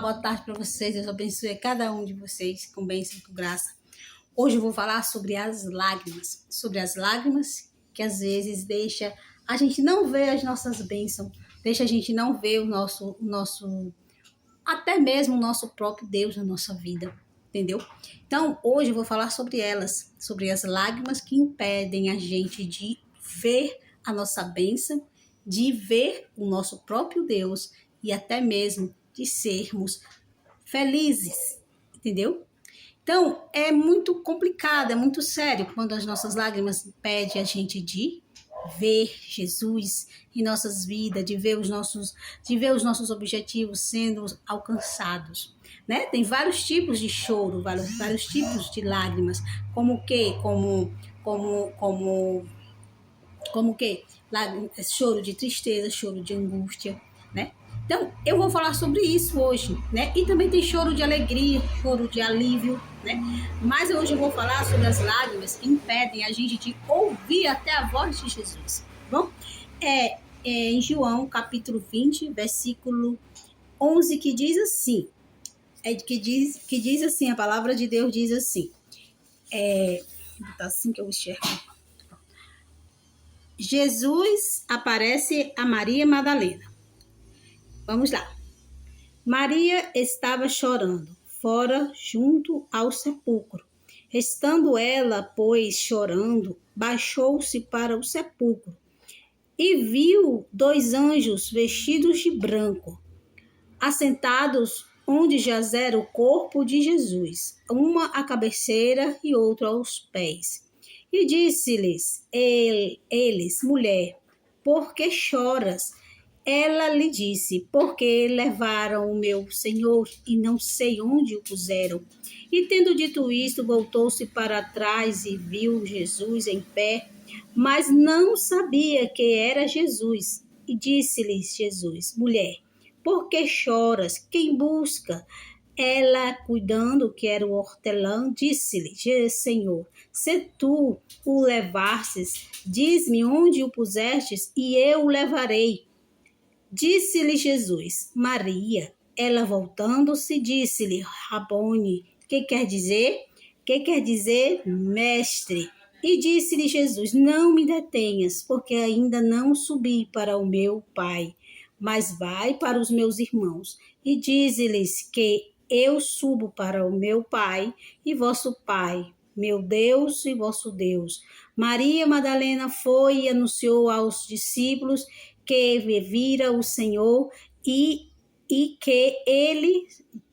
boa tarde para vocês. Deus abençoe a cada um de vocês com bênção e com graça. Hoje eu vou falar sobre as lágrimas que às vezes deixa a gente não ver as nossas bênçãos, deixa a gente não ver o nosso até mesmo o nosso próprio Deus na nossa vida, entendeu? Então, hoje eu vou falar sobre elas, sobre as lágrimas que impedem a gente de ver a nossa bênção, de ver o nosso próprio Deus e até mesmo de sermos felizes, entendeu? Então, é muito complicado, é muito sério quando as nossas lágrimas impedem a gente de ver Jesus em nossas vidas, de ver os nossos objetivos sendo alcançados, né? Tem vários tipos de choro, vários tipos de lágrimas, como o quê? Como o quê? Choro de tristeza, choro de angústia, né? Então, eu vou falar sobre isso hoje, né? E também tem choro de alegria, choro de alívio, né? Mas hoje eu vou falar sobre as lágrimas que impedem a gente de ouvir até a voz de Jesus, tá bom? Em João, capítulo 20, versículo 11, que diz assim, que diz assim, a palavra de Deus diz assim, tá assim que eu enxergo. Jesus aparece a Maria Madalena. Vamos lá. Maria estava chorando, fora junto ao sepulcro. Estando ela, pois, chorando, baixou-se para o sepulcro e viu 2 anjos vestidos de branco, assentados onde jazera o corpo de Jesus, uma à cabeceira e outra aos pés. E disse-lhes eles, mulher, por que choras? Ela lhe disse, porque levaram o meu Senhor e não sei onde o puseram. E tendo dito isto, voltou-se para trás e viu Jesus em pé, mas não sabia que era Jesus. E disse-lhes Jesus, mulher, por que choras? Quem busca? Ela, cuidando que era o hortelã, disse-lhe, Senhor, se tu o levasses, diz-me onde o pusestes e eu o levarei. Disse-lhe Jesus, Maria. Ela, voltando-se, disse-lhe, Rabone, que quer dizer? Que quer dizer, mestre? E disse-lhe Jesus, não me detenhas, porque ainda não subi para o meu Pai, mas vai para os meus irmãos. E dize-lhes que eu subo para o meu Pai e vosso Pai, meu Deus e vosso Deus. Maria Madalena foi e anunciou aos discípulos que vira o Senhor e que ele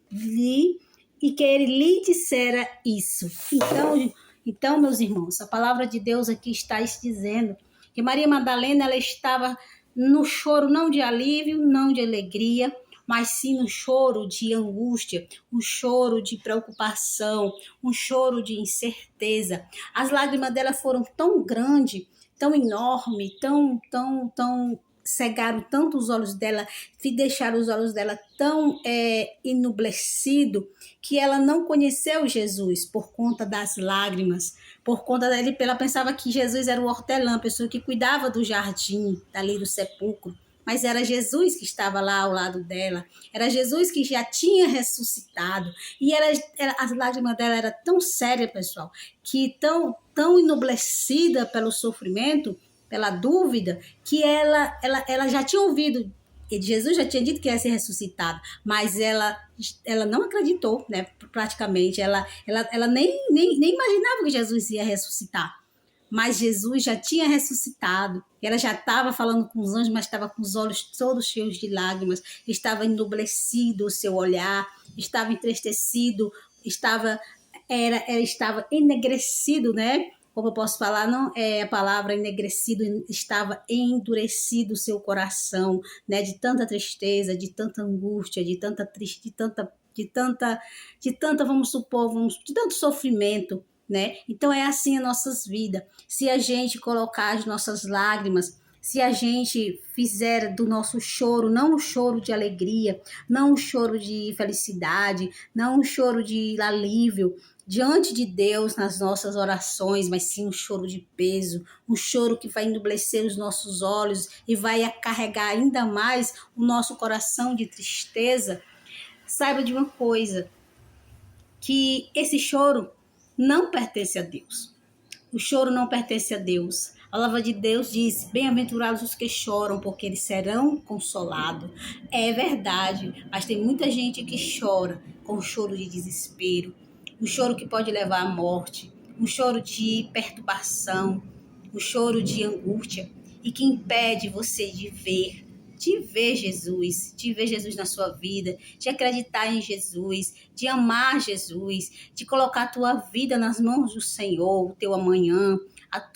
lhe dissera isso. Então, meus irmãos, a palavra de Deus aqui está dizendo que Maria Madalena ela estava no choro não de alívio, não de alegria, mas sim no choro de angústia, um choro de preocupação, um choro de incerteza. As lágrimas dela foram tão grandes, tão enormes, tão cegaram tanto os olhos dela, deixaram os olhos dela tão enublecidos, que ela não conheceu Jesus por conta das lágrimas, por conta dele, ela pensava que Jesus era o hortelã, a pessoa que cuidava do jardim, dali do sepulcro, mas era Jesus que estava lá ao lado dela, era Jesus que já tinha ressuscitado, e as lágrimas dela eram tão sérias, pessoal, que tão enoblecida pelo sofrimento, pela dúvida, que ela já tinha ouvido, e Jesus já tinha dito que ia ser ressuscitado, mas ela não acreditou, né? Praticamente, ela nem imaginava que Jesus ia ressuscitar, mas Jesus já tinha ressuscitado, ela já estava falando com os anjos, mas estava com os olhos todos cheios de lágrimas, estava enoblecido o seu olhar, estava entristecido, estava enegrecido, né? Como eu posso falar, não é a palavra enegrecido, estava endurecido o seu coração, né? De tanta tristeza, de tanta angústia, de tanto sofrimento, né? Então é assim as nossas vidas. Se a gente colocar as nossas lágrimas, se a gente fizer do nosso choro, não um choro de alegria, não um choro de felicidade, não um choro de alívio, diante de Deus nas nossas orações, mas sim um choro de peso, um choro que vai ennoblecer os nossos olhos e vai carregar ainda mais o nosso coração de tristeza. saiba de uma coisa, que esse choro não pertence a Deus. O choro não pertence a Deus. A palavra de Deus diz: bem-aventurados os que choram, porque eles serão consolados. É verdade, mas tem muita gente que chora com choro de desespero, um choro que pode levar à morte, um choro de perturbação, um choro de angústia, e que impede você de ver Jesus na sua vida, de acreditar em Jesus, de amar Jesus, de colocar a tua vida nas mãos do Senhor, o teu amanhã,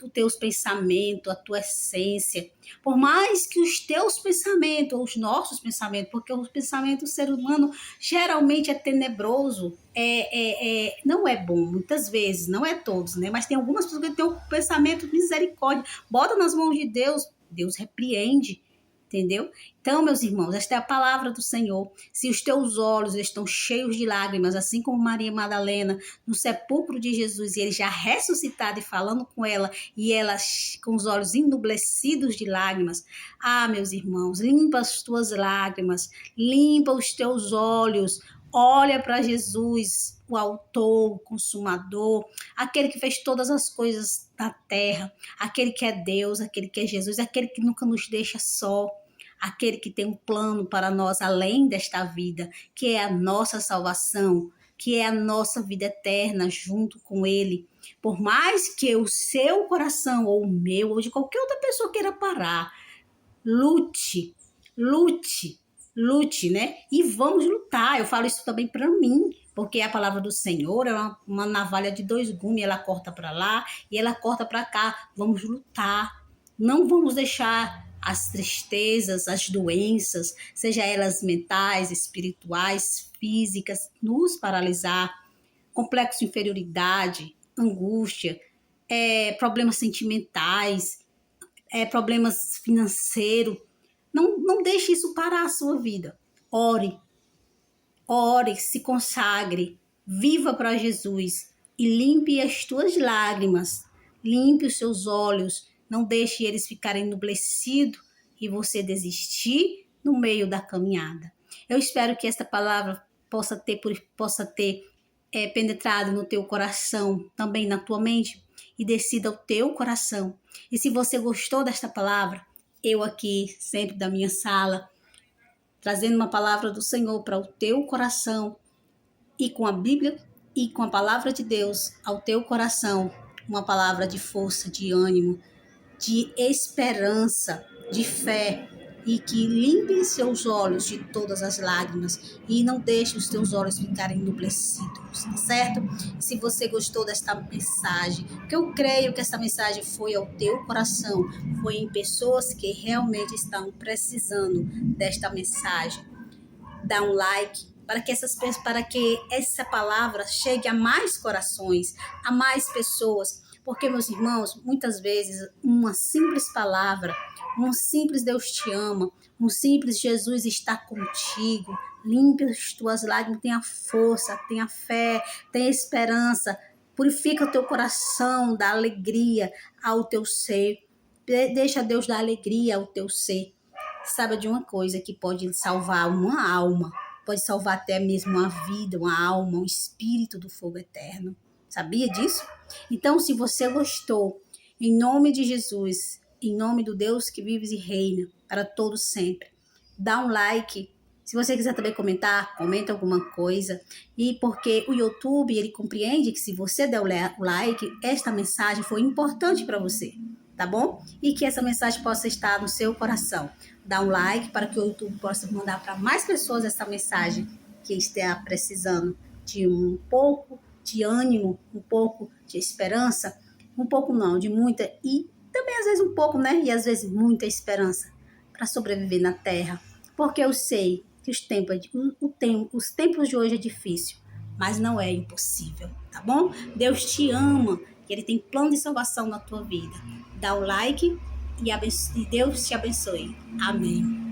os teus pensamentos, a tua essência. Por mais que os teus pensamentos, os nossos pensamentos, porque o pensamento do ser humano geralmente é tenebroso, não é bom, muitas vezes, não é todos, né? Mas tem algumas pessoas que têm um pensamento de misericórdia. Bota nas mãos de Deus, Deus repreende. Entendeu? Então, meus irmãos, esta é a palavra do Senhor. Se os teus olhos estão cheios de lágrimas, assim como Maria Madalena, no sepulcro de Jesus, e ele já ressuscitado e falando com ela, e ela com os olhos ennublecidos de lágrimas, meus irmãos, limpa as tuas lágrimas, limpa os teus olhos, olha para Jesus, o autor, o consumador, aquele que fez todas as coisas da terra, aquele que é Deus, aquele que é Jesus, aquele que nunca nos deixa só, aquele que tem um plano para nós além desta vida, que é a nossa salvação, que é a nossa vida eterna junto com ele. Por mais que o seu coração, ou o meu, ou de qualquer outra pessoa queira parar, lute, né? E vamos lutar. Eu falo isso também para mim, porque a palavra do Senhor é uma navalha de dois gumes, ela corta para lá e ela corta para cá. Vamos lutar. Não vamos deixar as tristezas, as doenças, seja elas mentais, espirituais, físicas, nos paralisar. Complexo de inferioridade, angústia, problemas sentimentais, problemas financeiros. Não deixe isso parar a sua vida. Ore, se consagre, viva para Jesus e limpe as tuas lágrimas, limpe os seus olhos, não deixe eles ficarem ennublecidos e você desistir no meio da caminhada. Eu espero que esta palavra possa ter penetrado no teu coração, também na tua mente, e descida ao teu coração. E se você gostou desta palavra, eu aqui, sempre da minha sala, trazendo uma palavra do Senhor para o teu coração, e com a Bíblia e com a palavra de Deus ao teu coração, uma palavra de força, de ânimo, de esperança, de fé, e que limpe seus olhos de todas as lágrimas e não deixe os teus olhos ficarem ennublecidos, tá certo? Se você gostou desta mensagem, porque eu creio que essa mensagem foi ao teu coração, foi em pessoas que realmente estão precisando desta mensagem, dá um like para que essa palavra chegue a mais corações, a mais pessoas, porque, meus irmãos, muitas vezes uma simples palavra, um simples Deus te ama, um simples Jesus está contigo, limpe as tuas lágrimas, tenha força, tenha fé, tenha esperança, purifica o teu coração, dá alegria ao teu ser, deixa Deus dar alegria ao teu ser. Saiba de uma coisa que pode salvar uma alma, pode salvar até mesmo uma vida, uma alma, um espírito do fogo eterno. Sabia disso? Então, se você gostou, em nome de Jesus, em nome do Deus que vive e reina para todos sempre, dá um like. Se você quiser também comentar, comenta alguma coisa. E porque o YouTube, ele compreende que se você der o like, esta mensagem foi importante para você, tá bom? E que essa mensagem possa estar no seu coração. Dá um like para que o YouTube possa mandar para mais pessoas essa mensagem que esteja precisando de um pouco de ânimo, um pouco de esperança, um pouco não, de muita, e também às vezes um pouco, né? E às vezes muita esperança para sobreviver na terra. Porque eu sei que os tempos de hoje é difícil, mas não é impossível, tá bom? Deus te ama, que Ele tem plano de salvação na tua vida. Dá o like e Deus te abençoe. Amém.